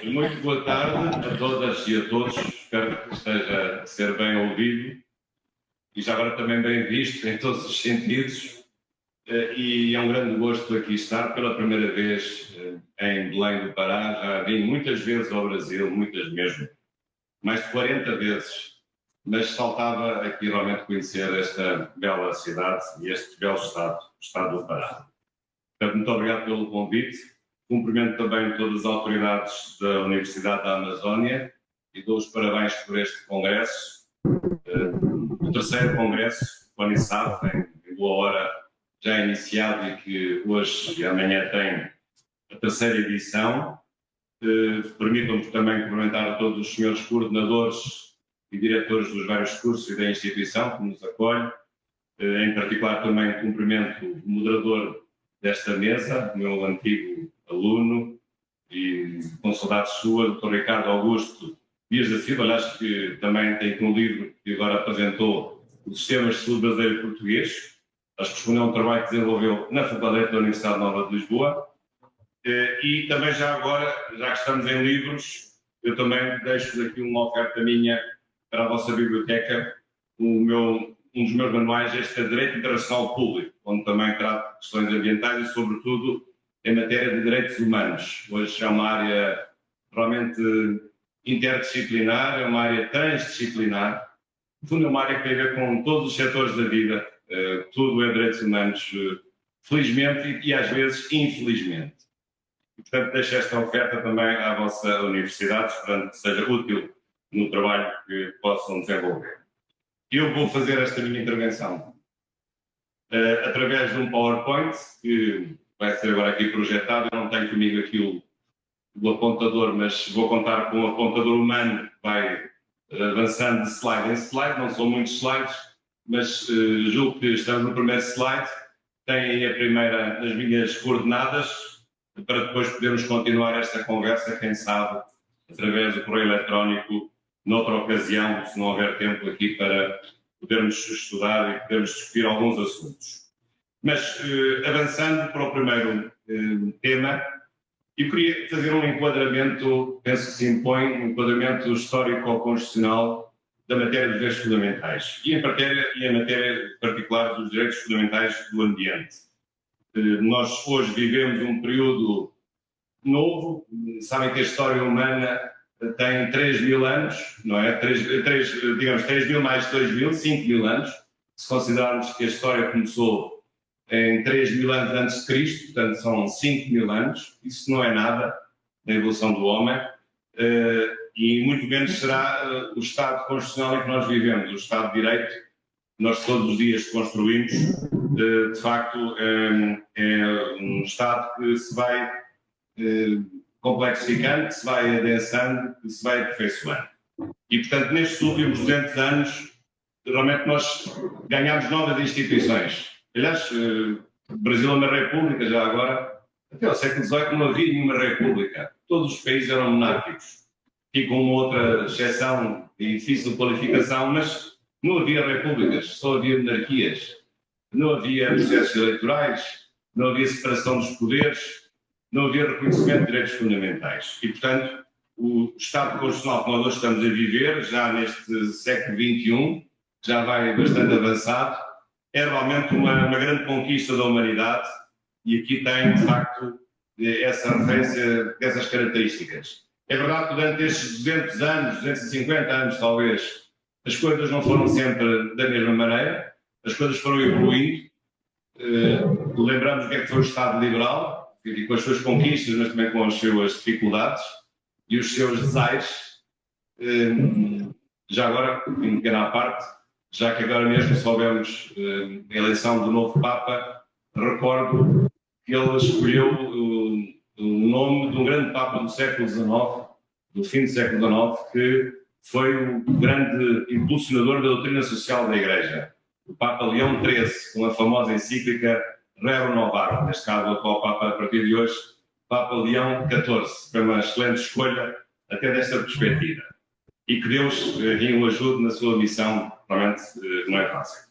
Muito boa tarde a todas e a todos. Espero que esteja a ser bem ouvido e já agora também bem visto em todos os sentidos. E é um grande gosto aqui estar pela primeira vez em Belém do Pará. Já vim muitas vezes ao Brasil, muitas mesmo, mais de 40 vezes, mas faltava aqui realmente conhecer esta bela cidade e este belo estado, o estado do Pará. Portanto, muito obrigado pelo convite. Cumprimento também todas as autoridades da Universidade da Amazónia e dou os parabéns por este congresso, o terceiro congresso, o ANISAF, em boa hora já iniciado e que hoje e amanhã tem a terceira edição. Permitam-me também cumprimentar todos os senhores coordenadores e diretores dos vários cursos e da instituição que nos acolhe. Em particular também cumprimento o moderador desta mesa, o meu antigo aluno e com saudades sua, Dr. Ricardo Augusto Dias da Silva, aliás, que também tem aqui um livro que agora apresentou, o Sistemas de Saúde Brasileiro Português, acho que respondeu a um trabalho que desenvolveu na Faculdade da Universidade Nova de Lisboa. E também já agora, já que estamos em livros, eu também deixo-vos aqui uma oferta minha para a vossa biblioteca, um dos meus manuais, este é Direito Internacional Público, onde também trato questões ambientais e, sobretudo, em matéria de direitos humanos. Hoje é uma área realmente interdisciplinar, é uma área transdisciplinar. No fundo, é uma área que tem a ver com todos os setores da vida. Tudo é direitos humanos, felizmente e às vezes infelizmente. E, portanto, deixo esta oferta também à vossa universidade, esperando que seja útil no trabalho que possam desenvolver. Eu vou fazer esta minha intervenção através de um PowerPoint que vai ser agora aqui projetado. Eu não tenho comigo aqui o apontador, mas vou contar com o apontador humano que vai avançando de slide em slide. Não são muitos slides, mas julgo que estamos no primeiro slide. Tem a primeira das minhas coordenadas para depois podermos continuar esta conversa, quem sabe, através do correio eletrónico, noutra ocasião, se não houver tempo aqui para podermos estudar e podermos discutir alguns assuntos. Mas, avançando para o primeiro tema, eu queria fazer um enquadramento, penso que se impõe, um enquadramento histórico-constitucional da matéria dos direitos fundamentais e em matéria particular dos direitos fundamentais do ambiente. Nós hoje vivemos um período novo, sabem que a história humana tem 3.000 anos, não é? Digamos 3.000 mais 2.000, 5.000 anos, se considerarmos que a história começou em 3.000 anos antes de Cristo, portanto são 5.000 anos, isso não é nada na evolução do homem, e muito menos será o Estado constitucional em que nós vivemos, o Estado de Direito, que nós todos os dias construímos, de facto é um Estado que se vai complexificando, que se vai adensando, que se vai aperfeiçoando. E, portanto, nestes últimos 200 anos, realmente nós ganhámos novas instituições. Aliás, o Brasil é uma república já agora. Até ao século XVIII não havia nenhuma república. Todos os países eram monárquicos. E com uma outra exceção e difícil qualificação, mas não havia repúblicas, só havia monarquias. Não havia processos eleitorais, não havia separação dos poderes, não havia reconhecimento de direitos fundamentais. E, portanto, o Estado Constitucional que nós hoje estamos a viver, já neste século XXI, já vai bastante avançado, é realmente uma grande conquista da humanidade e aqui tem, de facto, essa referência dessas características. É verdade que durante estes 200 anos, 250 anos talvez, as coisas não foram sempre da mesma maneira, as coisas foram evoluindo. Lembramos o que é que foi o Estado liberal, e com as suas conquistas, mas também com as suas dificuldades e os seus desaires. Já agora, em pequena parte, já que agora mesmo soubemos a eleição do novo Papa, recordo que ele escolheu o nome de um grande Papa do século XIX, do fim do século XIX, que foi o grande impulsionador da doutrina social da Igreja, o Papa Leão XIII, com a famosa encíclica Rerum Novarum, neste caso o atual Papa a partir de hoje, Papa Leão XIV. Foi uma excelente escolha até desta perspectiva. E que Deus o ajude na sua missão, realmente não é fácil.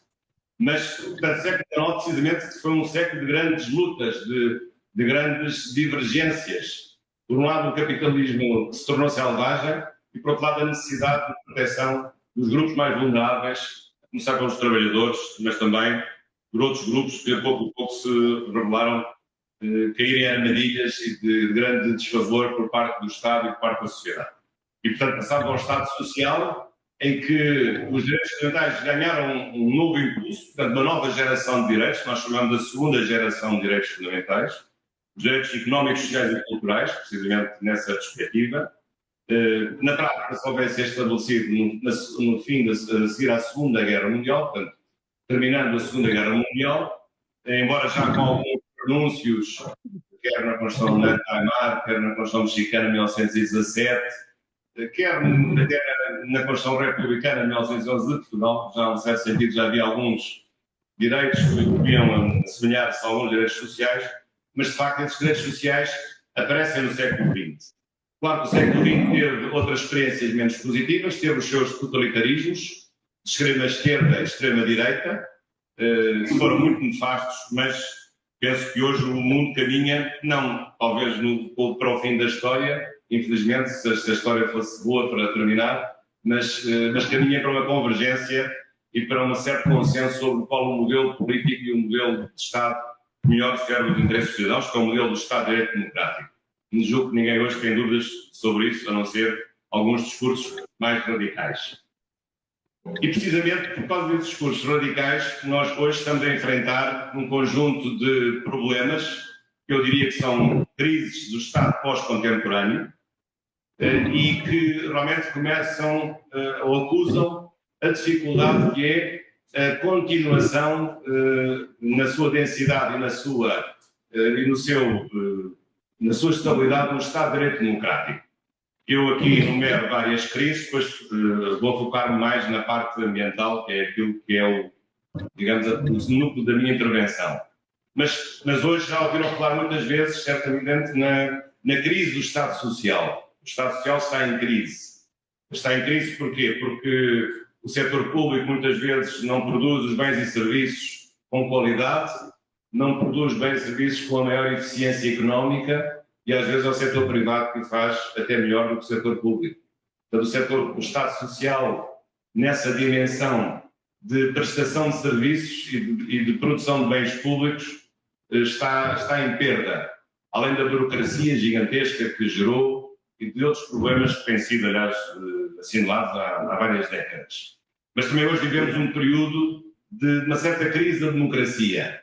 Mas, portanto, o século XIX precisamente foi um século de grandes lutas, de grandes divergências. Por um lado, o capitalismo se tornou selvagem e, por outro lado, a necessidade de proteção dos grupos mais vulneráveis, a começar pelos trabalhadores, mas também por outros grupos que a pouco se revelaram caírem em armadilhas e de grande desfavor por parte do Estado e por parte da sociedade. E, portanto, passamos ao Estado Social, em que os direitos fundamentais ganharam um novo impulso, portanto, uma nova geração de direitos, que nós chamamos de segunda geração de direitos fundamentais, os direitos económicos, sociais e culturais, precisamente nessa perspectiva. Na prática, só vai ser estabelecido no fim, a seguir à Segunda Guerra Mundial, portanto, terminando a Segunda Guerra Mundial, embora já com alguns pronúncios, quer na Constituição de Weimar, quer na Constituição Mexicana de 1917, quer até na Constituição Republicana de 1911 de Portugal, já, em certo sentido, já havia alguns direitos que podiam assemelhar-se a alguns direitos sociais, mas, de facto, esses direitos sociais aparecem no século XX. Claro que o século XX teve outras experiências menos positivas, teve os seus totalitarismos, de extrema-esquerda e extrema-direita, que foram muito nefastos, mas penso que hoje o mundo caminha, não talvez para o fim da história, infelizmente, se a história fosse boa para terminar, mas caminha para uma convergência e para um certo consenso sobre qual o modelo político e o modelo de Estado melhor serve os interesses dos cidadãos, que é o modelo do Estado de Direito Democrático. Me julgo que ninguém hoje tem dúvidas sobre isso, a não ser alguns discursos mais radicais. E precisamente por causa desses discursos radicais, nós hoje estamos a enfrentar um conjunto de problemas, que eu diria que são crises do Estado pós-contemporâneo, e que realmente começam ou acusam a dificuldade que é a continuação na sua densidade e na sua estabilidade no Estado de Direito Democrático. Eu aqui enumero várias crises, depois vou focar-me mais na parte ambiental, que é aquilo que é o núcleo da minha intervenção. Mas hoje já ouviram falar muitas vezes, certamente, na crise do Estado Social. O Estado Social está em crise. Está em crise porquê? Porque o setor público muitas vezes não produz os bens e serviços com qualidade, não produz bens e serviços com a maior eficiência económica e às vezes é o setor privado que faz até melhor do que o setor público. Portanto, o Estado Social, nessa dimensão de prestação de serviços e de produção de bens públicos, está em perda, além da burocracia gigantesca que gerou e de outros problemas que têm sido, aliás, assinalados há várias décadas. Mas também hoje vivemos um período de uma certa crise da democracia.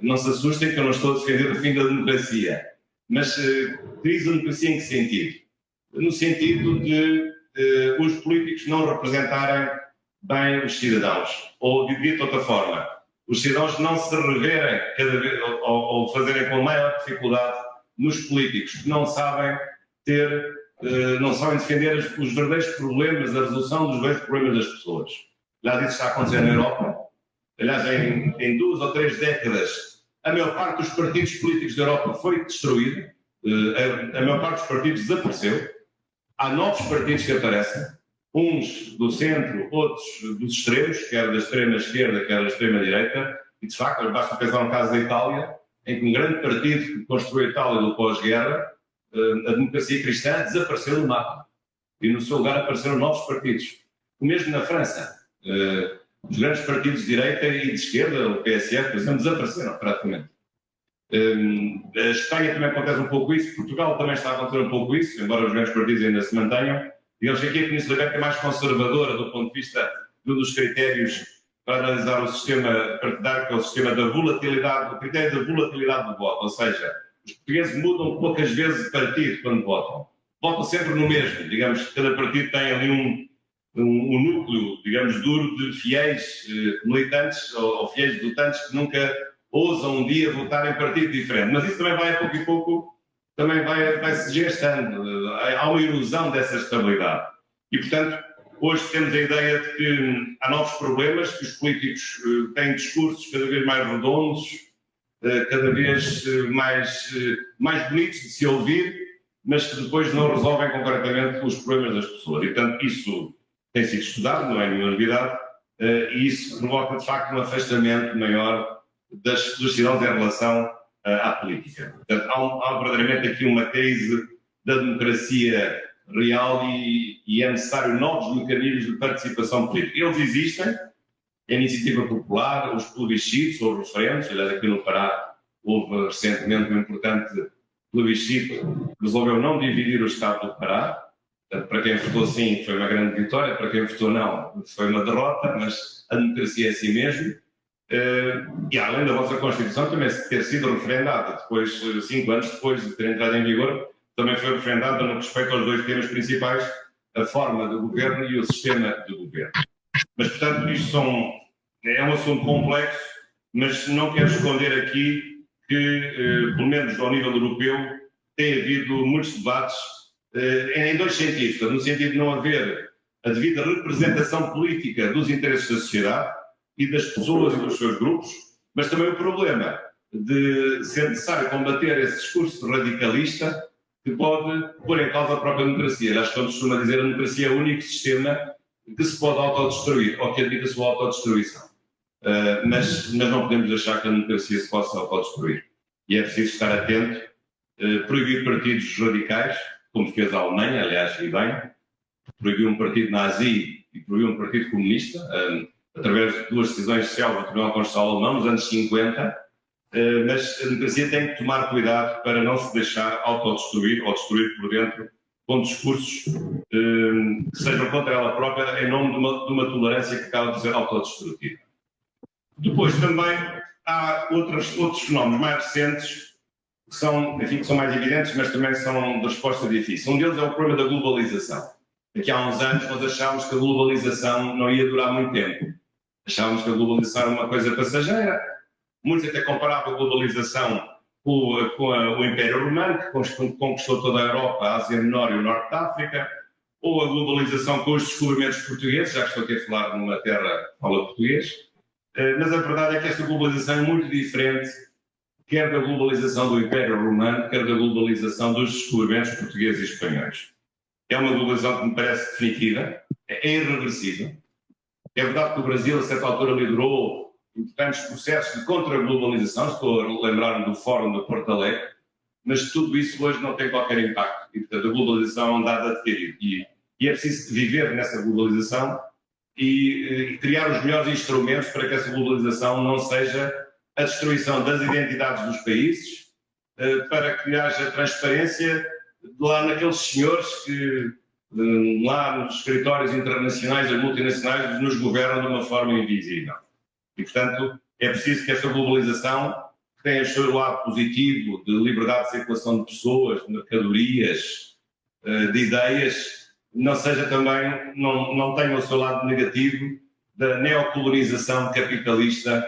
Não se assustem que eu não estou a defender o fim da democracia. Mas crise da democracia em que sentido? No sentido de os políticos não representarem bem os cidadãos. Ou, de outra forma, os cidadãos não se reverem cada vez, ou fazerem com maior dificuldade nos políticos, que não sabem não sabem defender os verdadeiros problemas, a resolução dos verdadeiros problemas das pessoas. Aliás, isso está a acontecer na Europa. Aliás, em 2 ou 3 décadas, a maior parte dos partidos políticos da Europa foi destruída, a maior parte dos partidos desapareceu. Há novos partidos que aparecem, uns do centro, outros dos extremos, quer da extrema-esquerda, quer da extrema-direita, e de facto, basta pensar no caso da Itália, em que um grande partido que construiu a Itália do pós-guerra, a democracia cristã, desapareceu do mapa. E no seu lugar apareceram novos partidos. O mesmo na França. Os grandes partidos de direita e de esquerda, o PSF, por exemplo, desapareceram praticamente. A Espanha também acontece um pouco isso, Portugal também está a acontecer um pouco isso, embora os grandes partidos ainda se mantenham. Digamos que aqui a Península Ibérica é mais conservadora do ponto de vista dos critérios para analisar o sistema partidário, que é o sistema da volatilidade, o critério da volatilidade do voto, ou seja, os portugueses mudam poucas vezes de partido quando votam. Votam sempre no mesmo, digamos que cada partido tem ali um núcleo, digamos, duro de fiéis militantes ou fiéis votantes que nunca ousam um dia votar em partido diferente. Mas isso também vai, a pouco e pouco, também vai se desgastando. Há uma ilusão dessa estabilidade. E, portanto, hoje temos a ideia de que há novos problemas, que os políticos têm discursos cada vez mais redondos, cada vez mais bonitos de se ouvir, mas que depois não resolvem concretamente os problemas das pessoas. E, portanto, isso tem sido estudado, não é nenhuma novidade, e isso provoca, de facto, um afastamento maior dos cidadãos em relação à política. Portanto, há verdadeiramente aqui uma crise da democracia real e é necessário novos mecanismos de participação política. Eles existem, a iniciativa popular, os plebiscitos ou referendos. Aliás, aqui no Pará houve recentemente um importante plebiscito que resolveu não dividir o Estado do Pará. Para quem votou sim foi uma grande vitória, para quem votou não foi uma derrota, mas a democracia é assim mesmo. E além da vossa Constituição também ter sido referendada, depois, 5 anos depois de ter entrado em vigor, também foi referendada no que respeita aos 2 temas principais, a forma de governo e o sistema de governo. Mas, portanto, isto é um assunto complexo, mas não quero esconder aqui que, pelo menos ao nível europeu, tem havido muitos debates em 2 sentidos. No sentido de não haver a devida representação política dos interesses da sociedade e das pessoas e dos seus grupos, mas também o problema de ser necessário combater esse discurso radicalista que pode pôr em causa a própria democracia. Acho que, como costuma dizer, a democracia é o único sistema que se pode autodestruir, ou que admite a sua autodestruição. Mas não podemos deixar que a democracia se possa autodestruir. E é preciso estar atento, proibir partidos radicais, como fez a Alemanha, aliás, e bem, proibiu um partido nazi e proibiu um partido comunista, através de 2 decisões sociais do Tribunal Constitucional Alemão, nos anos 50, mas a democracia tem que tomar cuidado para não se deixar autodestruir ou destruir por dentro com discursos que sejam contra ela própria em nome de uma tolerância que acaba de ser autodestrutiva. Depois também há outros fenómenos mais recentes que são mais evidentes, mas também são de resposta difícil. Um deles é o problema da globalização. Aqui há uns anos nós achávamos que a globalização não ia durar muito tempo. Achávamos que a globalização era uma coisa passageira. Muitos até comparavam a globalização com o Império Romano, que conquistou toda a Europa, a Ásia Menor e o Norte da África, ou a globalização com os descobrimentos portugueses, já que estou aqui a falar numa terra que fala português. Mas a verdade é que esta globalização é muito diferente, quer da globalização do Império Romano, quer da globalização dos descobrimentos portugueses e espanhóis. É uma globalização que me parece definitiva, é irreversível. É verdade que o Brasil, a certa altura, liderou importantes processos de contra-globalização, estou a lembrar-me do Fórum de Porto Alegre, mas tudo isso hoje não tem qualquer impacto. E, portanto, a globalização é um dado adquirido. E é preciso viver nessa globalização e criar os melhores instrumentos para que essa globalização não seja a destruição das identidades dos países, para que haja transparência lá naqueles senhores que lá nos escritórios internacionais, as multinacionais, nos governam de uma forma invisível. E, portanto, é preciso que esta globalização, que tenha o seu lado positivo de liberdade de circulação de pessoas, de mercadorias, de ideias, não seja também, não tenha o seu lado negativo da neocolonização capitalista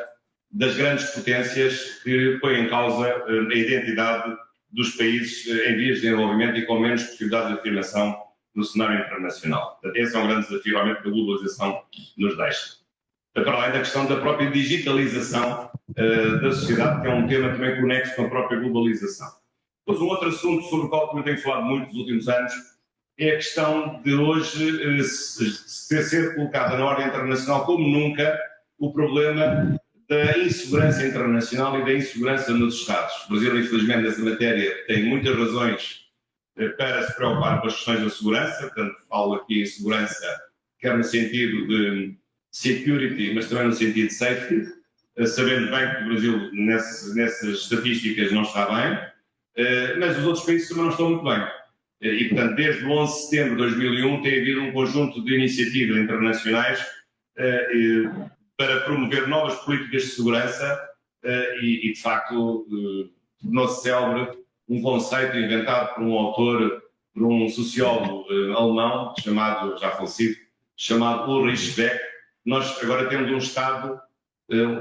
das grandes potências que põe em causa a identidade dos países em vias de desenvolvimento e com menos possibilidades de afirmação no cenário internacional. Esse é um grande desafio, realmente, que a globalização nos deixa. Para além da questão da própria digitalização da sociedade, que é um tema também conexo com a própria globalização. Depois, um outro assunto sobre o qual também tenho falado muito nos últimos anos é a questão de hoje ser colocada na ordem internacional como nunca o problema da insegurança internacional e da insegurança nos Estados. O Brasil, infelizmente, nessa matéria tem muitas razões para se preocupar com as questões da segurança, portanto, falo aqui em segurança, quer no sentido de security, mas também no sentido de safety, sabendo bem que o Brasil nessas estatísticas não está bem, mas os outros países também não estão muito bem. E, portanto, desde o 11 de setembro de 2001 tem havido um conjunto de iniciativas internacionais para promover novas políticas de segurança e de facto, tornou-se célebre um conceito inventado por um autor, por um sociólogo alemão, já falecido, chamado Ulrich Beck. Nós agora temos um Estado,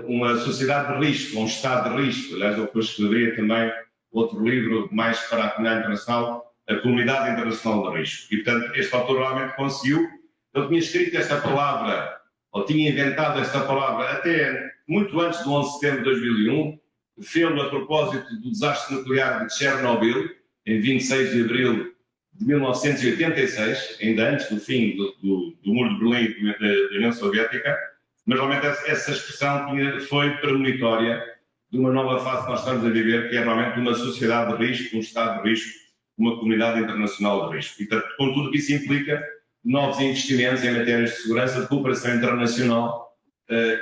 uma sociedade de risco, um Estado de risco. Aliás, eu depois escreveria também outro livro mais para a comunidade internacional, a Comunidade Internacional de Risco. E, portanto, este autor realmente conseguiu. Ele tinha escrito esta palavra, ou tinha inventado esta palavra até muito antes do 11 de setembro de 2001, fê-lo a propósito do desastre nuclear de Chernobyl, em 26 de abril de 1986, ainda antes do fim do Muro de Berlim da União Soviética, mas realmente essa expressão foi premonitória de uma nova fase que nós estamos a viver, que é realmente uma sociedade de risco, um Estado de risco, uma comunidade internacional de risco. E, portanto, com tudo o que isso implica, novos investimentos em matérias de segurança, de cooperação internacional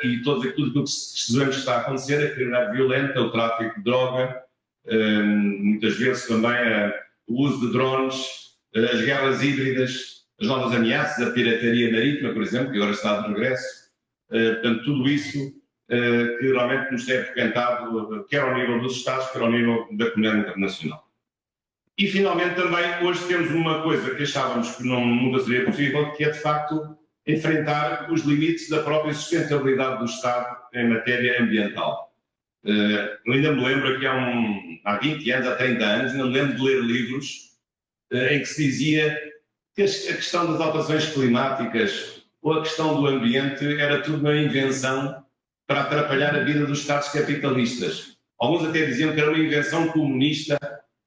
e tudo aquilo que sabemos que está a acontecer, a criminalidade violenta, o tráfico de droga, muitas vezes também o uso de drones, as guerras híbridas, as novas ameaças, a pirataria marítima, por exemplo, que agora está de regresso. Portanto, tudo isso que realmente nos é frequentado, quer ao nível dos Estados, quer ao nível da comunidade internacional. E, finalmente, também, hoje temos uma coisa que achávamos que nunca seria possível, que é, de facto, enfrentar os limites da própria sustentabilidade do Estado em matéria ambiental. Eu ainda me lembro que há 20 anos, há 30 anos, ainda me lembro de ler livros em que se dizia que a questão das alterações climáticas ou a questão do ambiente era tudo uma invenção para atrapalhar a vida dos Estados capitalistas. Alguns até diziam que era uma invenção comunista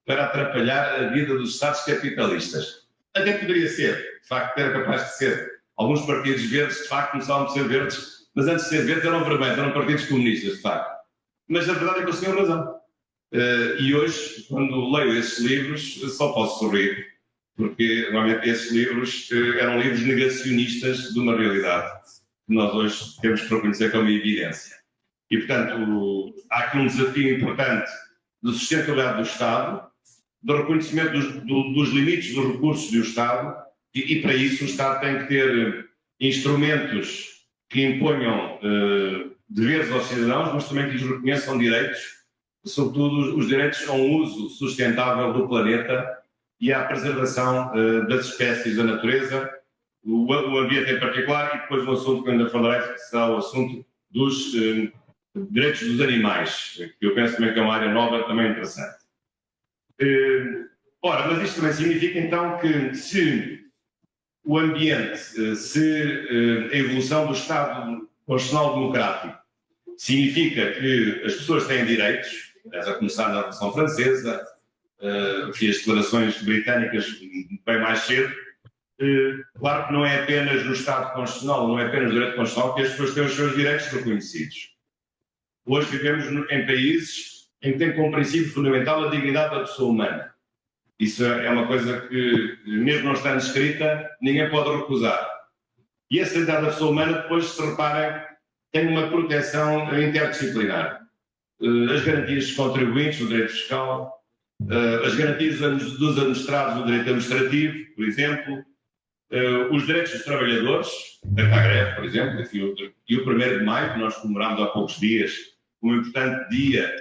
para atrapalhar a vida dos Estados capitalistas. Até poderia ser, de facto, era capaz de ser. Alguns partidos verdes, de facto, começavam a ser verdes, mas antes de ser verdes eram vermelhos, eram partidos comunistas, de facto. Mas a verdade é que eles tinham razão. E hoje, quando leio esses livros, só posso sorrir, porque, realmente, esses livros eram livros negacionistas de uma realidade que nós hoje temos que reconhecer como evidência. E, portanto, há aqui um desafio importante de sustentabilidade do Estado, do reconhecimento dos limites dos recursos do Estado, e para isso o Estado tem que ter instrumentos que imponham deveres aos cidadãos, mas também que lhes reconheçam direitos, sobretudo os direitos a um uso sustentável do planeta e à preservação das espécies da natureza, o ambiente em particular, e depois um assunto que eu ainda falarei, que será o assunto dos direitos dos animais, que eu penso também que é uma área nova, também interessante. Ora, mas isto também significa então que se o ambiente, se a evolução do Estado constitucional democrático significa que as pessoas têm direitos, a começar na Revolução Francesa, as declarações britânicas bem mais cedo, claro que não é apenas no Estado constitucional, não é apenas no direito constitucional que as pessoas têm os seus direitos reconhecidos. Hoje vivemos em países em que tem como princípio fundamental a dignidade da pessoa humana. Isso é uma coisa que, mesmo não estando escrita, ninguém pode recusar. E essa dignidade da pessoa humana, depois, se reparem, tem uma proteção interdisciplinar. As garantias dos contribuintes no direito fiscal, as garantias dos administrados no direito administrativo, por exemplo, os direitos dos trabalhadores, direito à greve, por exemplo, e o 1º de maio, que nós comemoramos há poucos dias, um importante dia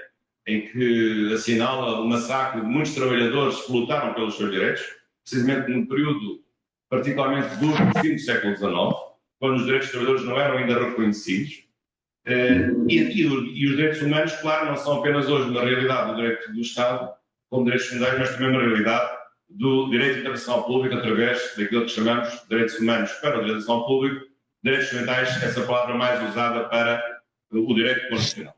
em que assinala o massacre de muitos trabalhadores que lutaram pelos seus direitos, precisamente num período particularmente duro do fim do século XIX, quando os direitos dos trabalhadores não eram ainda reconhecidos. E os direitos humanos, claro, não são apenas hoje uma realidade do direito do Estado, como direitos fundamentais, mas também uma realidade do direito internacional público através daquilo que chamamos de direitos humanos para o direito internacional público, direitos fundamentais, essa palavra mais usada para o direito constitucional.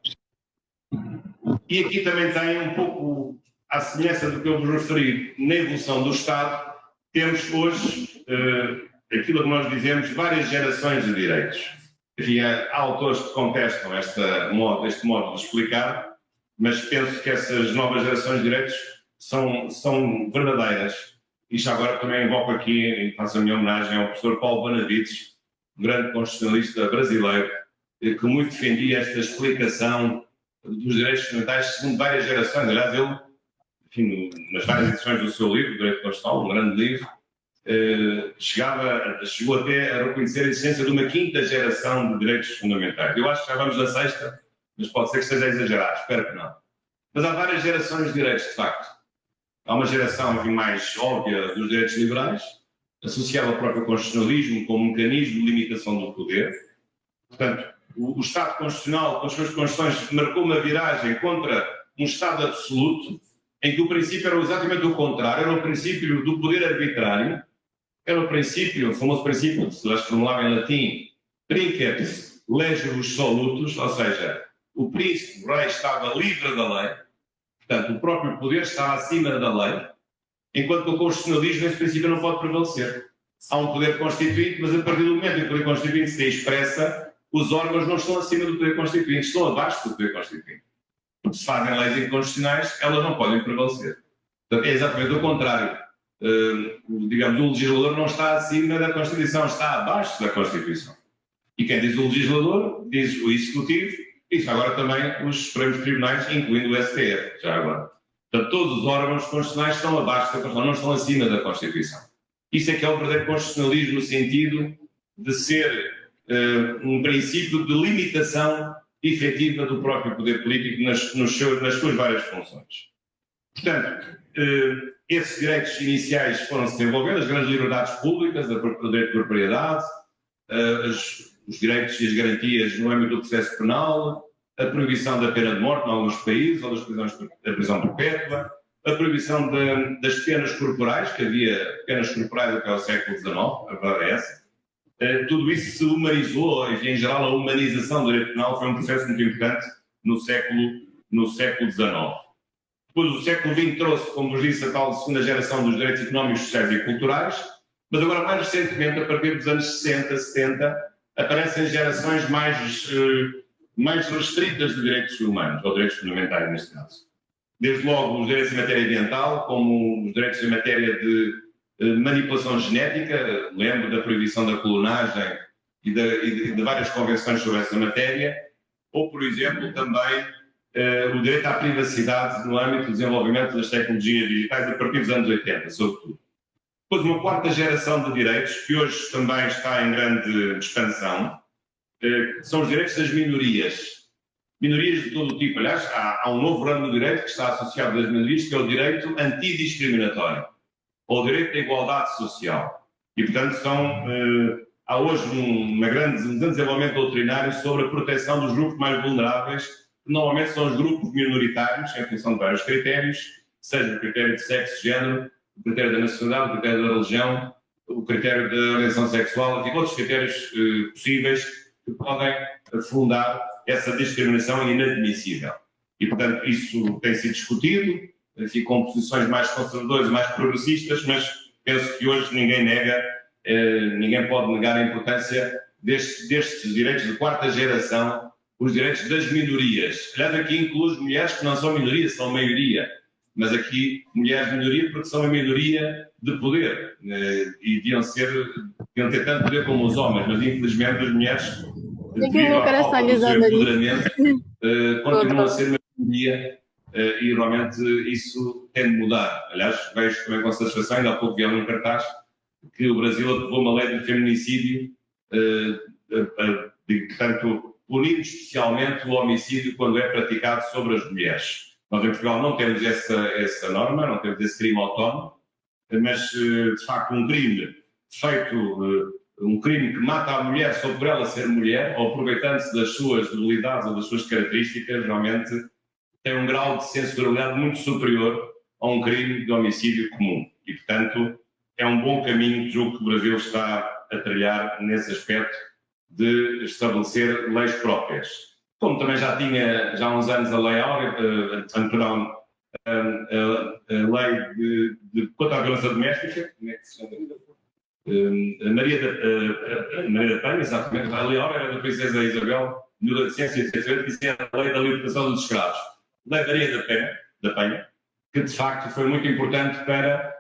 E aqui também tem um pouco à semelhança do que eu vos referi na evolução do Estado, temos hoje aquilo que nós dizemos várias gerações de direitos. Enfim, há autores que contestam este modo de explicar, mas penso que essas novas gerações de direitos são verdadeiras. E já agora também invoco aqui e faço a minha homenagem ao professor Paulo Benavides, um grande constitucionalista brasileiro, que muito defendia esta explicação dos direitos fundamentais segundo várias gerações. Aliás, ele, enfim, nas várias edições do seu livro, Direito Constitucional, um grande livro, chegou até a reconhecer a existência de uma 5ª geração de direitos fundamentais. Eu acho que já vamos na 6ª, mas pode ser que esteja exagerado, espero que não. Mas há várias gerações de direitos, de facto. Há uma geração, enfim, mais óbvia dos direitos liberais, associada ao próprio constitucionalismo como mecanismo de limitação do poder. Portanto, o Estado Constitucional, com as suas constituições, marcou uma viragem contra um Estado absoluto, em que o princípio era exatamente o contrário, era o princípio do poder arbitrário, era o princípio, o famoso princípio, se nós formulava em latim, princeps legibus solutus, ou seja, o príncipe, o rei, estava livre da lei, portanto, o próprio poder estava acima da lei, enquanto o constitucionalismo, esse princípio não pode prevalecer. Há um poder constituinte, mas a partir do momento em que o poder constituinte se expressa, os órgãos não estão acima do poder constituinte, estão abaixo do poder constituinte. Porque se fazem leis inconstitucionais, elas não podem prevalecer. Portanto, é exatamente o contrário. Digamos, o legislador não está acima da Constituição, está abaixo da Constituição. E quem diz o legislador, diz o Executivo, e já agora também os Supremos Tribunais, incluindo o STF, já agora. Portanto, todos os órgãos constitucionais estão abaixo da Constituição, não estão acima da Constituição. Isso é que é o verdadeiro constitucionalismo no sentido de ser um princípio de limitação efetiva do próprio poder político nas suas várias funções. Portanto, esses direitos iniciais foram-se desenvolvendo, as grandes liberdades públicas, o direito de propriedade, os direitos e as garantias no âmbito do processo penal, a proibição da pena de morte em alguns países, ou da prisão perpétua, a proibição das penas corporais, que havia penas corporais até ao século XIX, a verdade é essa. Tudo isso se humanizou, enfim, em geral a humanização do direito penal foi um processo muito importante no século XIX. Depois o século XX trouxe, como vos disse, a tal segunda geração dos direitos económicos, sociais e culturais, mas agora mais recentemente, a partir dos anos 60, 70, aparecem gerações mais restritas de direitos humanos, ou direitos fundamentais neste caso. Desde logo os direitos em matéria ambiental, como os direitos em matéria de manipulação genética, lembro da proibição da clonagem e de várias convenções sobre essa matéria, ou, por exemplo, também o direito à privacidade no âmbito do desenvolvimento das tecnologias digitais a partir dos anos 80, sobretudo. Depois, uma quarta geração de direitos, que hoje também está em grande expansão, são os direitos das minorias. Minorias de todo o tipo. Aliás, há um novo ramo do direito que está associado às minorias, que é o direito antidiscriminatório, ou o direito da igualdade social. E, portanto, há hoje um grande desenvolvimento doutrinário sobre a proteção dos grupos mais vulneráveis, que normalmente são os grupos minoritários, em função de vários critérios, seja o critério de sexo, género, o critério da nacionalidade, o critério da religião, o critério da orientação sexual, e outros critérios possíveis que podem fundar essa discriminação inadmissível. E, portanto, isso tem sido discutido, enfim, com posições mais conservadoras, mais progressistas, mas penso que hoje ninguém pode negar a importância destes direitos de quarta geração, os direitos das minorias. Aliás, aqui inclui as mulheres que não são minoria, são maioria, mas aqui mulheres minoria porque são a minoria de poder e deviam ter tanto poder como os homens, mas infelizmente as mulheres, devido à falta do seu empoderamento, continuam a ser uma minoria. E realmente isso tem de mudar. Aliás, vejo também com satisfação, ainda há pouco vi um cartaz, que o Brasil aprovou uma lei de feminicídio, portanto, punindo especialmente o homicídio quando é praticado sobre as mulheres. Nós em Portugal não temos essa norma, não temos esse crime autónomo, mas de facto um crime feito, um crime que mata a mulher só por ela ser mulher, ou aproveitando-se das suas debilidades ou das suas características, realmente tem um grau de censurabilidade muito superior a um crime de homicídio comum. E, portanto, é um bom caminho, julgo que o Brasil está a trilhar nesse aspecto de estabelecer leis próprias. Como também já tinha, já há uns anos, a Lei Áurea, a Lei contra a Violência Doméstica, como é que se chama? Maria da Penha, exatamente. A Lei Áurea era da Princesa Isabel, de 1868, que dizia a Lei da Libertação dos Escravos. Lei Maria da Penha, que de facto foi muito importante para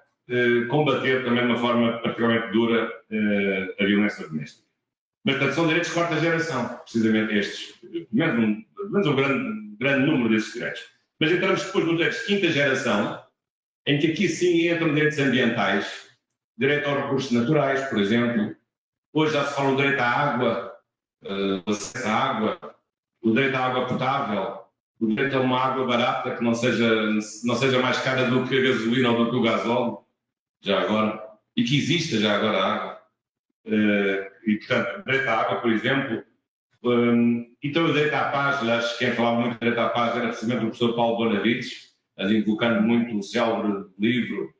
combater também de uma forma particularmente dura a violência doméstica. Mas, portanto, são direitos de quarta geração, precisamente estes. Menos um grande número desses direitos. Mas entramos depois nos direitos de quinta geração, em que aqui sim entram direitos ambientais, direito aos recursos naturais, por exemplo. Hoje já se fala do direito à água, o acesso à água, o direito à água potável, o direito a uma água barata que não seja mais cara do que a gasolina ou do que o gasóleo, já agora, e que exista já agora a água. E, portanto, o direito à água, por exemplo, então o direito à paz, aliás, quem falava muito do direito à paz era precisamente o professor Paulo Bonavides, invocando muito o célebre livro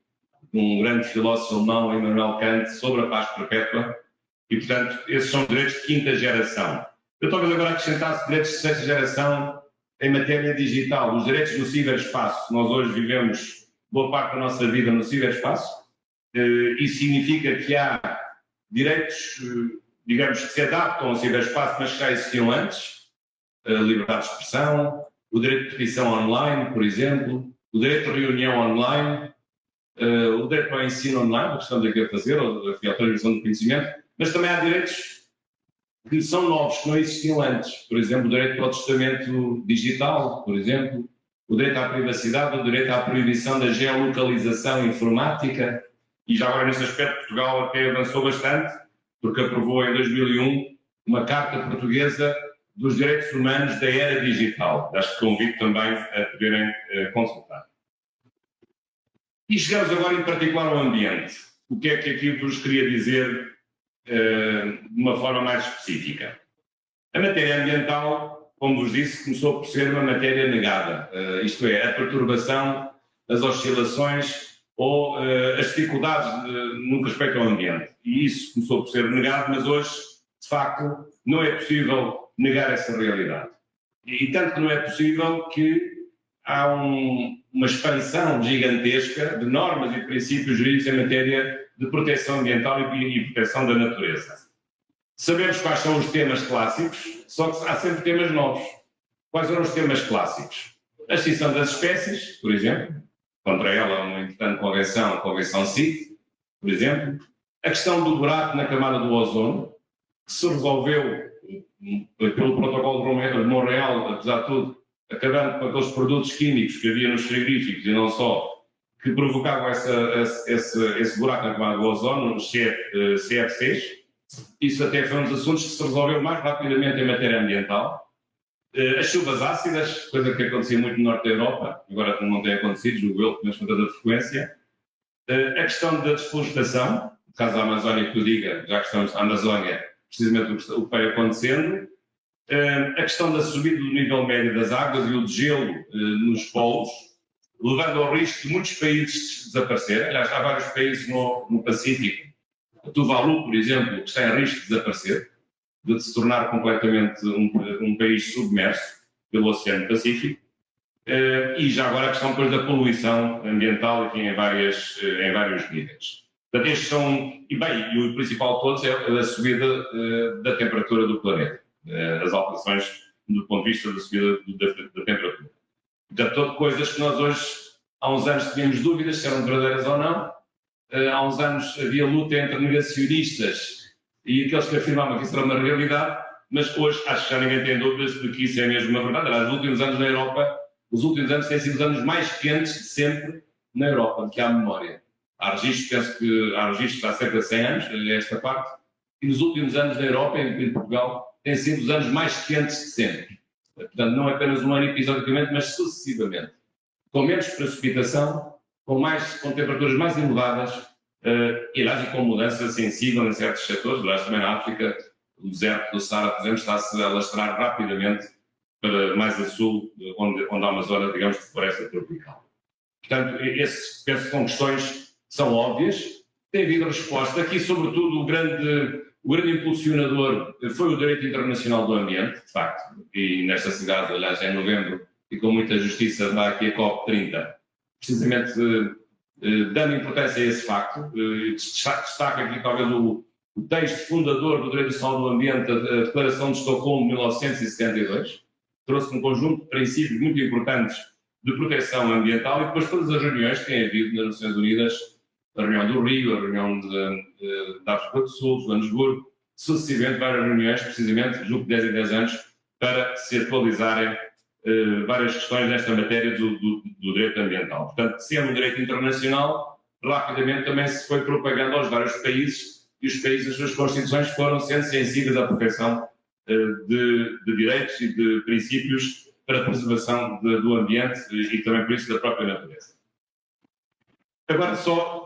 de um grande filósofo alemão, Immanuel Kant, sobre a paz perpétua, e, portanto, esses são direitos de quinta geração. Eu talvez agora acrescentasse direitos de sexta geração em matéria digital, os direitos no ciberespaço. Nós hoje vivemos boa parte da nossa vida no ciberespaço. Isso significa que há direitos, digamos, que se adaptam ao ciberespaço, mas que já existiam antes. A liberdade de expressão, o direito de petição online, por exemplo, o direito de reunião online, o direito ao ensino online, a questão daqui a fazer, ou a transmissão do conhecimento, mas também há direitos que são novos, que não existiam antes. Por exemplo, o direito ao testamento digital, por exemplo, o direito à privacidade, o direito à proibição da geolocalização informática. E já agora, nesse aspecto, Portugal até avançou bastante, porque aprovou em 2001 uma Carta Portuguesa dos Direitos Humanos da Era Digital. Acho que convido também a poderem consultar. E chegamos agora em particular ao ambiente. O que é que aqui vos queria dizer de uma forma mais específica? A matéria ambiental, como vos disse, começou por ser uma matéria negada, isto é, a perturbação, as oscilações ou as dificuldades no respeito ao ambiente. E isso começou por ser negado, mas hoje, de facto, não é possível negar essa realidade. E tanto que não é possível que há uma expansão gigantesca de normas e princípios jurídicos em matéria de proteção ambiental e proteção da natureza. Sabemos quais são os temas clássicos, só que há sempre temas novos. Quais eram os temas clássicos? A extinção das espécies, por exemplo, contra ela uma importante convenção, a Convenção CITES, por exemplo. A questão do buraco na camada do ozono, que se resolveu pelo protocolo de Montreal, apesar de tudo, acabando com aqueles produtos químicos que havia nos frigoríficos e não só, que provocavam esse buraco na camada do ozono, os CFCs. Isso até foi um dos assuntos que se resolveu mais rapidamente em matéria ambiental. As chuvas ácidas, coisa que acontecia muito no norte da Europa, agora não tem acontecido, julgo eu, mas com tanta frequência. A questão da desflorestação, no caso da Amazónia que eu diga, já que estamos na Amazónia, precisamente o que vai acontecendo. A questão da subida do nível médio das águas e o degelo nos polos, levando ao risco de muitos países desaparecerem. Aliás, há vários países no Pacífico, Tuvalu, por exemplo, que está em risco de desaparecer, de se tornar completamente um país submerso pelo Oceano Pacífico. E já agora a questão depois da poluição ambiental, enfim, em vários níveis. Portanto, estes são, e o principal de todos é a subida da temperatura do planeta, as alterações do ponto de vista da subida da temperatura. Portanto, coisas que nós hoje, há uns anos, tínhamos dúvidas se eram verdadeiras ou não. Há uns anos havia luta entre negacionistas e aqueles que afirmavam que isso era uma realidade, mas hoje acho que já ninguém tem dúvidas de que isso é mesmo uma verdade. Aliás, os últimos anos na Europa, os últimos anos têm sido os anos mais quentes de sempre na Europa, que há memória. Há registros, penso que há registros há cerca de 100 anos, esta parte, e nos últimos anos na Europa, em Portugal, têm sido os anos mais quentes de sempre. Portanto, não apenas um ano episodicamente, mas sucessivamente. Com menos precipitação, com temperaturas mais elevadas, e aliás, com mudança sensível em certos setores. Aliás, também na África, o deserto do Saara, por exemplo, está-se a alastrar rapidamente para mais a sul, onde há uma zona, digamos, de floresta tropical. Portanto, penso que são questões que são óbvias, tem havido resposta. Aqui, sobretudo, o grande impulsionador foi o direito internacional do ambiente, de facto, e nesta cidade, aliás, em novembro, e com muita justiça, dá aqui a COP30, precisamente dando importância a esse facto. Destaca aqui talvez o texto fundador do Direito Internacional do Ambiente, a Declaração de Estocolmo de 1972, trouxe um conjunto de princípios muito importantes de proteção ambiental, e depois todas as reuniões que têm havido nas Nações Unidas, a reunião do Rio, a reunião da África do Sul, de Joanesburgo, sucessivamente várias reuniões, precisamente, julgo que 10 em 10 anos, para se atualizarem várias questões nesta matéria do direito ambiental. Portanto, sendo um direito internacional, rapidamente também se foi propagando aos vários países, e os países, as suas constituições, foram sendo sensíveis à proteção de direitos e de princípios para a preservação do ambiente e também, por isso, da própria natureza. Agora só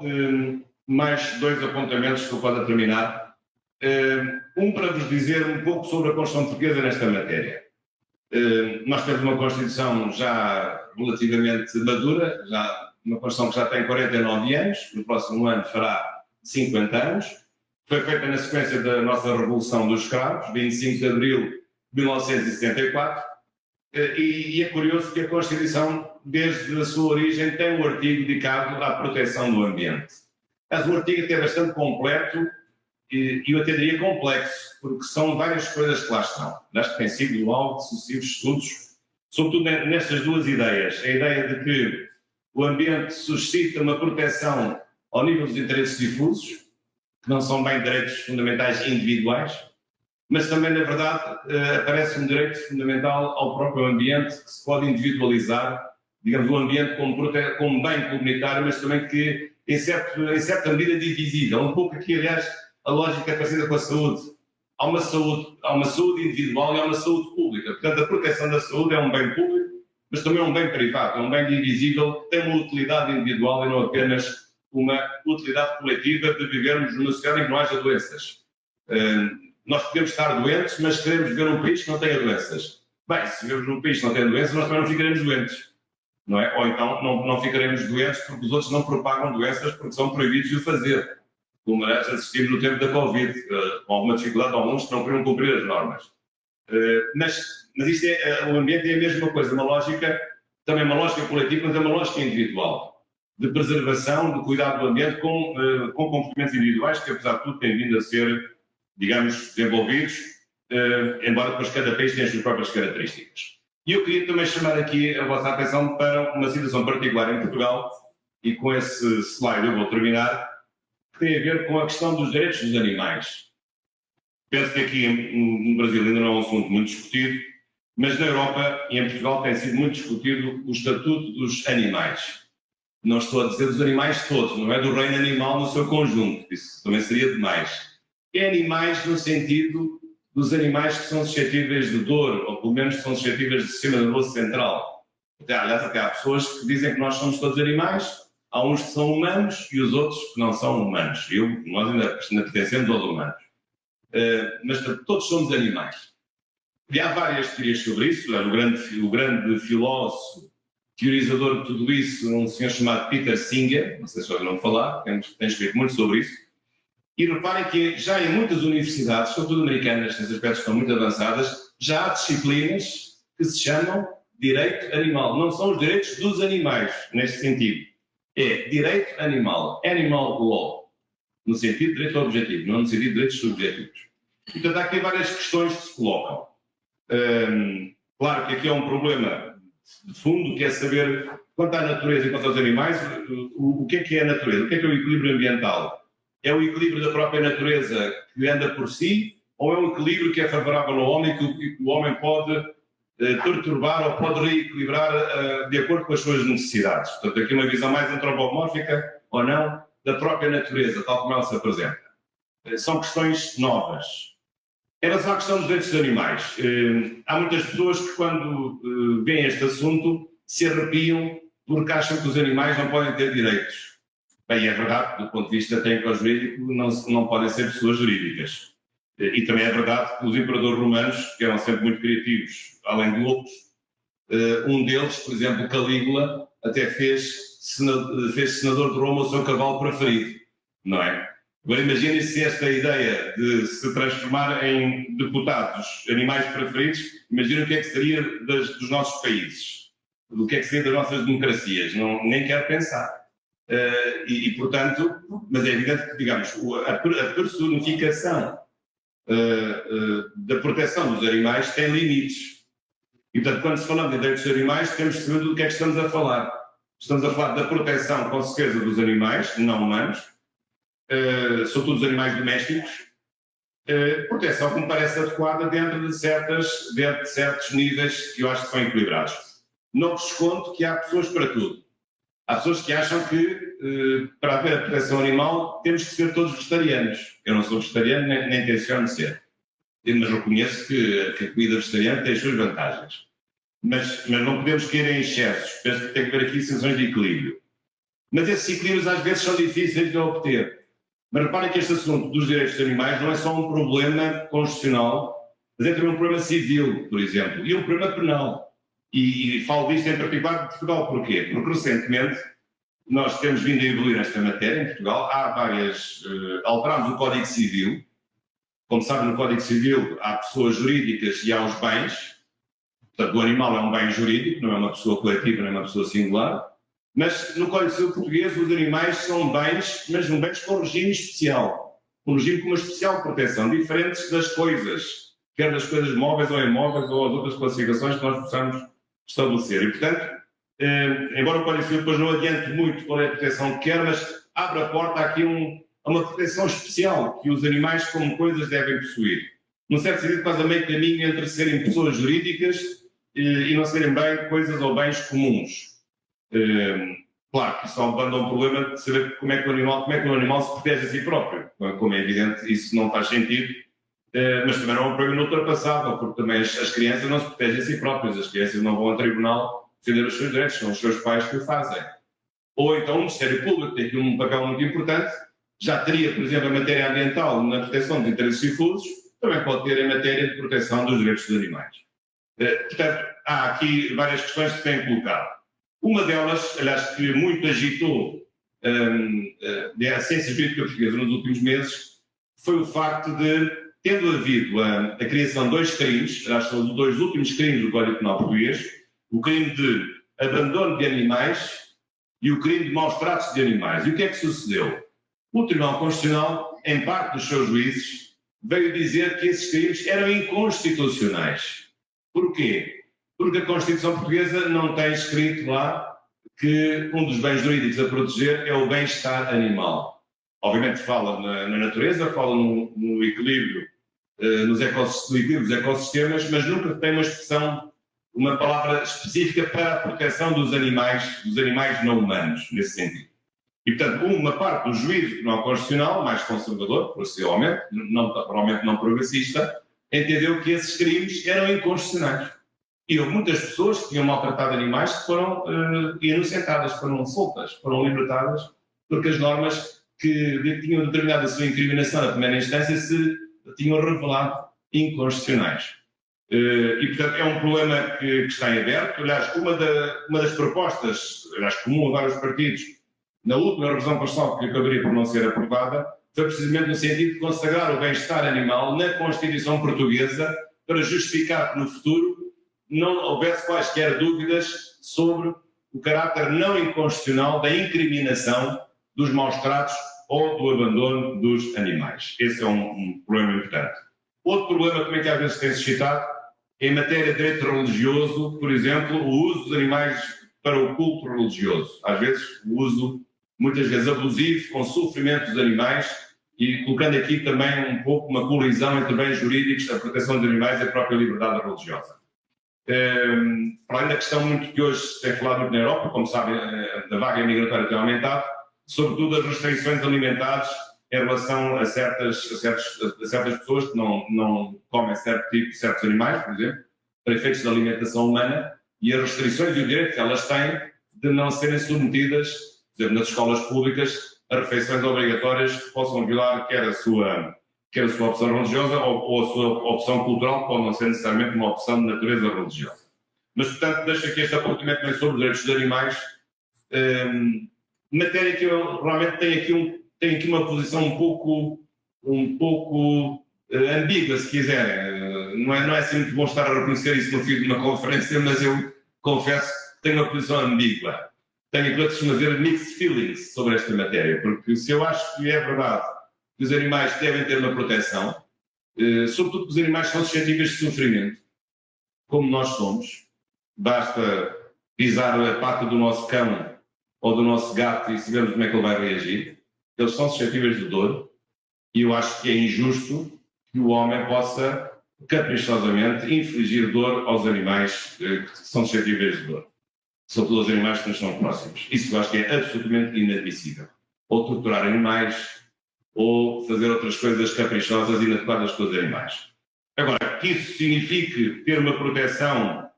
mais dois apontamentos que eu posso terminar. Para vos dizer um pouco sobre a Constituição Portuguesa nesta matéria. Nós temos uma Constituição já relativamente madura, uma Constituição que já tem 49 anos, no próximo ano fará 50 anos. Foi feita na sequência da nossa Revolução dos Escravos, 25 de abril de 1974, e é curioso que a Constituição, desde a sua origem, tem um artigo dedicado à proteção do ambiente. Mas o artigo até é bastante completo, e eu até diria complexo, porque são várias coisas que lá estão. Acho que tem sido alvo de sucessivos estudos, sobretudo nestas duas ideias. A ideia de que o ambiente suscita uma proteção ao nível dos interesses difusos, que não são bem direitos fundamentais individuais, mas também, na verdade, aparece um direito fundamental ao próprio ambiente, que se pode individualizar, digamos, o ambiente como bem comunitário, mas também que, em certa medida, divisível. Um pouco aqui, aliás, a lógica é parecida com a saúde. Há uma saúde individual e há uma saúde pública. Portanto, a proteção da saúde é um bem público, mas também é um bem privado, é um bem divisível, que tem uma utilidade individual e não apenas uma utilidade coletiva de vivermos numa sociedade em que não haja doenças. Nós podemos estar doentes, mas queremos viver num país que não tenha doenças. Bem, se vivemos num país que não tem doenças, nós também não ficaremos doentes. Não é? Ou então não ficaremos doentes porque os outros não propagam doenças porque são proibidos de o fazer. Como assistimos no tempo da Covid, com alguma dificuldade de alguns que não queriam cumprir as normas. Mas isto o ambiente é a mesma coisa, uma lógica, também uma lógica coletiva, mas é uma lógica individual, de preservação, de cuidado do ambiente com comportamentos individuais que, apesar de tudo, têm vindo a ser, digamos, desenvolvidos, embora depois cada país tenha as suas próprias características. E eu queria também chamar aqui a vossa atenção para uma situação particular em Portugal, e com esse slide eu vou terminar, que tem a ver com a questão dos direitos dos animais. Penso que aqui no Brasil ainda não é um assunto muito discutido, mas na Europa e em Portugal tem sido muito discutido o estatuto dos animais. Não estou a dizer dos animais todos, não é do reino animal no seu conjunto, isso também seria demais. É animais no sentido dos animais que são suscetíveis de dor, ou pelo menos são suscetíveis de sistema nervoso central. Aliás, até há pessoas que dizem que nós somos todos animais, há uns que são humanos e os outros que não são humanos. Nós ainda pertencemos aos humanos. Mas todos somos animais. E há várias teorias sobre isso. O grande filósofo, teorizador de tudo isso, um senhor chamado Peter Singer, não sei se já ouviram falar, tem escrito muito sobre isso. E reparem que já em muitas universidades, sobretudo americanas, nesse aspecto estão muito avançadas, já há disciplinas que se chamam direito animal. Não são os direitos dos animais, neste sentido. É direito animal, animal law, no sentido de direito objetivo, não no sentido de direitos subjetivos. Portanto, há aqui várias questões que se colocam. Claro que aqui é um problema de fundo, que é saber, quanto à natureza e quanto aos animais, o que é a natureza? O que é o equilíbrio ambiental? É o equilíbrio da própria natureza que anda por si, ou é um equilíbrio que é favorável ao homem, que o homem pode perturbar ou pode reequilibrar de acordo com as suas necessidades? Portanto, aqui uma visão mais antropomórfica, ou não, da própria natureza, tal como ela se apresenta. São questões novas. Em relação à questão dos direitos dos animais, há muitas pessoas que, quando veem este assunto, se arrepiam porque acham que os animais não podem ter direitos. Bem, é verdade, do ponto de vista técnico-jurídico, não podem ser pessoas jurídicas. E também é verdade que os imperadores romanos, que eram sempre muito criativos, além de outros, um deles, por exemplo, Calígula, até fez senador de Roma o seu cavalo preferido, não é? Agora imaginem se esta ideia de se transformar em deputados animais preferidos, imaginem o que é que seria dos nossos países, do que é que seria das nossas democracias, nem quero pensar. Portanto, mas é evidente que, digamos, a personificação da proteção dos animais tem limites. E, portanto, quando se fala de direitos dos animais, temos que saber do que é que estamos a falar. Estamos a falar da proteção, com certeza, dos animais não humanos, sobretudo dos animais domésticos, proteção que me parece adequada dentro de certos níveis que eu acho que são equilibrados. Não desconto que há pessoas para tudo. Há pessoas que acham que, para haver a proteção animal, temos que ser todos vegetarianos. Eu não sou vegetariano, nem tenciono ser. Mas reconheço que a comida vegetariana tem as suas vantagens. Mas não podemos cair em excessos. Penso que tem que haver aqui situações de equilíbrio. Mas esses equilíbrios às vezes são difíceis de obter. Mas reparem que este assunto dos direitos dos animais não é só um problema constitucional, mas é também um problema civil, por exemplo, e um problema penal. E falo disto em particular de Portugal. Porquê? Porque recentemente nós temos vindo a evoluir nesta matéria em Portugal. Há várias... alterámos o Código Civil. Como sabem, no Código Civil há pessoas jurídicas e há os bens. Portanto, o animal é um bem jurídico, não é uma pessoa coletiva, não é uma pessoa singular. Mas no Código Civil português os animais são bens, mas um bens com regime especial. Um regime com uma especial proteção, diferentes das coisas, quer das coisas móveis ou imóveis ou as outras classificações que nós possamos estabelecer. E, portanto, embora o Código Civil depois não adiante muito qual é a proteção que quer, mas abre a porta aqui a uma proteção especial que os animais como coisas devem possuir. Num certo sentido, quase a meio caminho entre serem pessoas jurídicas e não serem bem coisas ou bens comuns. Claro que isso levanta um problema de saber como é que o animal se protege a si próprio. Como é evidente, isso não faz sentido, mas também não é um problema ultrapassável, porque também as crianças não se protegem a si próprias, as crianças não vão ao tribunal defender os seus direitos, são os seus pais que o fazem. Ou então o Ministério Público tem aqui um papel muito importante, já teria, por exemplo, a matéria ambiental na proteção de interesses difusos, também pode ter a matéria de proteção dos direitos dos animais. Portanto, há aqui várias questões que se têm colocado. Uma delas, aliás, que muito agitou a ciência jurídica portuguesa nos últimos meses, foi o facto de, tendo havido a criação de dois crimes, aliás, são os dois últimos crimes do Código Penal português, o crime de abandono de animais e o crime de maus tratos de animais. E o que é que sucedeu? O Tribunal Constitucional, em parte dos seus juízes, veio dizer que esses crimes eram inconstitucionais. Porquê? Porque a Constituição Portuguesa não tem escrito lá que um dos bens jurídicos a proteger é o bem-estar animal. Obviamente fala na natureza, fala no equilíbrio, nos ecossistemas, mas nunca tem uma expressão, uma palavra específica para a proteção dos animais não humanos, nesse sentido. E, portanto, uma parte do juízo do Tribunal Constitucional, mais conservador, possivelmente, provavelmente não progressista, entendeu que esses crimes eram inconstitucionais. E houve muitas pessoas que tinham maltratado animais que foram inocentadas, foram soltas, foram libertadas, porque as normas que tinham determinado a sua incriminação na primeira instância se tinham revelado inconstitucionais. E, portanto, é um problema que está em aberto. Aliás, uma das propostas, aliás, comum a vários partidos, na última revisão constitucional que acabaria por não ser aprovada, foi precisamente no sentido de consagrar o bem-estar animal na Constituição Portuguesa para justificar que no futuro não houvesse quaisquer dúvidas sobre o caráter não inconstitucional da incriminação dos maus tratos ou do abandono dos animais. Esse é um problema importante. Outro problema também que às vezes tem suscitado é em matéria de direito religioso, por exemplo, o uso dos animais para o culto religioso. Às vezes o uso, muitas vezes abusivo, com sofrimento dos animais, e colocando aqui também um pouco uma colisão entre bens jurídicos, a proteção dos animais e a própria liberdade religiosa. Para além da questão muito que hoje se tem falado muito na Europa, como sabem, da vaga migratória tem aumentado, sobretudo as restrições alimentares em relação a certas pessoas que não comem certos animais, por exemplo, para efeitos de alimentação humana, e as restrições e o direito que elas têm de não serem submetidas, por exemplo, nas escolas públicas, a refeições obrigatórias que possam violar quer a sua opção religiosa ou a sua opção cultural, que pode não ser necessariamente uma opção de natureza religiosa. Mas, portanto, deixo aqui este apontamento também sobre os direitos dos animais, matéria que eu realmente tenho aqui uma posição um pouco ambígua, se quiserem. Não é assim muito bom estar a reconhecer isso no fim de uma conferência, mas eu confesso que tenho uma posição ambígua. Tenho aquilo que se chama dizer mixed feelings sobre esta matéria, porque se eu acho que é verdade que os animais devem ter uma proteção, sobretudo porque os animais são suscetíveis de sofrimento, como nós somos. Basta pisar a pata do nosso cão ou do nosso gato e sabemos como é que ele vai reagir. Eles são suscetíveis de dor e eu acho que é injusto que o homem possa, caprichosamente, infligir dor aos animais que são suscetíveis de dor. Sobretudo aos animais que nos são próximos. Isso eu acho que é absolutamente inadmissível. Ou torturar animais, ou fazer outras coisas caprichosas e inadequadas com os animais. Agora, que isso signifique ter uma proteção,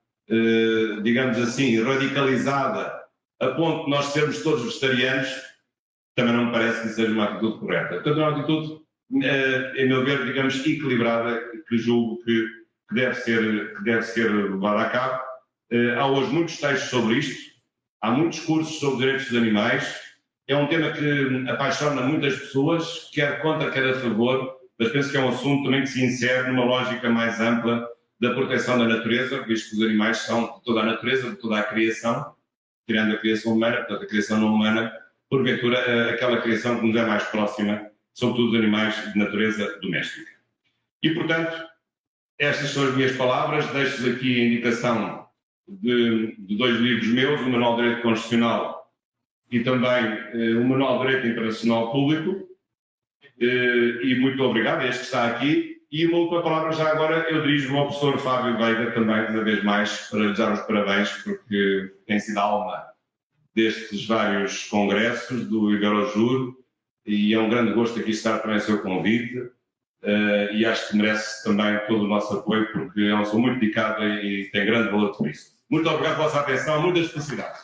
digamos assim, radicalizada, a ponto de nós sermos todos vegetarianos, também não me parece que seja uma atitude correta. Portanto, é uma atitude, em meu ver, digamos, equilibrada, que julgo que deve ser levada a cabo. Há hoje muitos textos sobre isto, há muitos cursos sobre direitos dos animais. É um tema que apaixona muitas pessoas, quer contra, quer a favor, mas penso que é um assunto também que se insere numa lógica mais ampla da proteção da natureza, visto que os animais são de toda a natureza, de toda a criação, tirando a criação humana, portanto a criação não humana, porventura aquela criação que nos é mais próxima, sobretudo os animais de natureza doméstica. E, portanto, estas são as minhas palavras, deixo-vos aqui a indicação de 2 livros meus, o Manual de Direito Constitucional e também o Manual de Direito Internacional Público. E muito obrigado a este que está aqui. E uma última palavra já agora eu dirijo-me ao professor Fábio Veiga também, uma vez mais, para lhe dar os parabéns, porque tem sido a alma destes vários congressos do Iberojur, e é um grande gosto aqui estar também o seu convite, e acho que merece também todo o nosso apoio, porque é uma pessoa muito dedicada e tem grande valor por isso. Muito obrigado pela vossa atenção, muitas felicidades.